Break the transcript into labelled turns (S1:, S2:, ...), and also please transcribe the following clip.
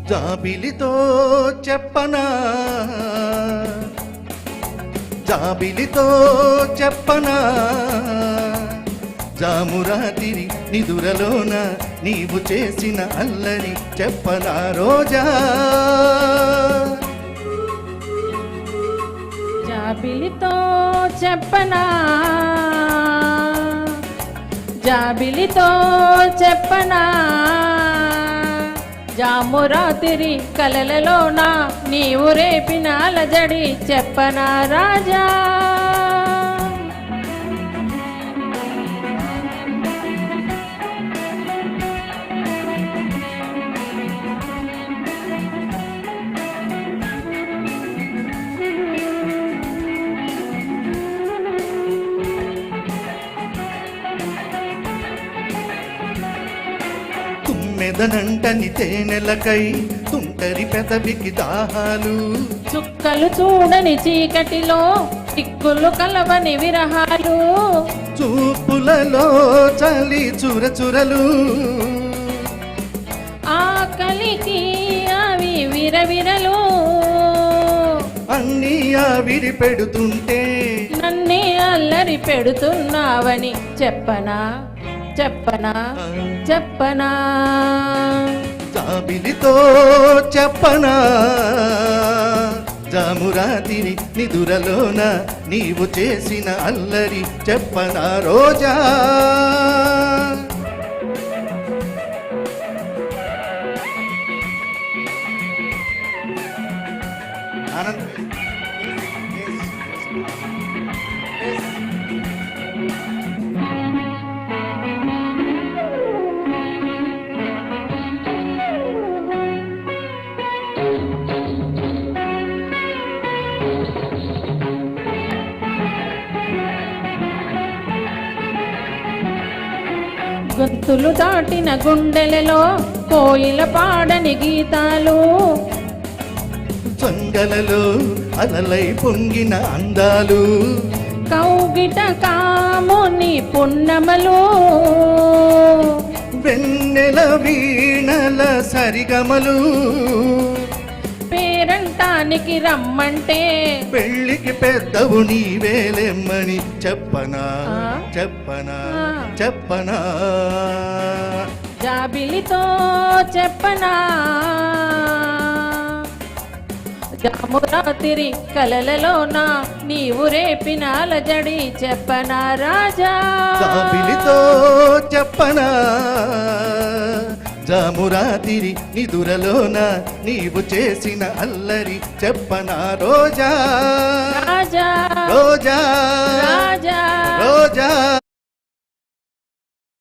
S1: జాబిలితో చెప్పనా జాబిలితో చెప్పనా జామురాతిరి నిదురలోన నీవు చేసిన అల్లరి చెప్పనా రోజా
S2: జాబిలితో చెప్పనా జాబిలితో చెప్పనా జామురాతిరి కలలలోన నీవు రేపిన అలజడి చెప్పనా రాజా
S1: మెదనంటని తేనెలకై తుంటరి పెదవికి దాహాలు
S2: చుక్కలు చూడని చీకటిలో దిక్కులు కలవని విరహాలు
S1: చూపులలో చలి చురచురలు
S2: ఆకలికి అవి విరవిరలు
S1: అన్నీ ఆవిరి పెడుతుంటే
S2: నన్నే అల్లరి పెడుతున్నావని చెప్పనా చెప్పనా చెప్పనా
S1: జాబిలితో చెప్పనా జామురాతిరి నిదురలోన నీవు చేసిన అల్లరి చెప్పనా రోజా ఆనంద్
S2: గొంతులు దాటిన గుండెలలో కోయిల పాడని గీతాలు
S1: చంగలలో అలలై పొంగిన అందాలు
S2: కౌగిట కాముని పున్నమలు
S1: వెన్నెల వీణల సరిగమలు
S2: పేరంటానికి రమ్మంటే
S1: పెళ్ళికి పెద్దవు నీవేలెమ్మని చెప్పనా చెప్పనా చెప్పనా
S2: జాబిలితో చెప్పనా జామురాతిరి కలలలోన నీవు రేపిన అలజడి చెప్పనా రాజా
S1: జాబిలితో చెప్పనా జామురాతిరి నిదురలోన నీవు చేసిన అల్లరి చెప్పనా రోజా
S2: రాజా
S1: రోజా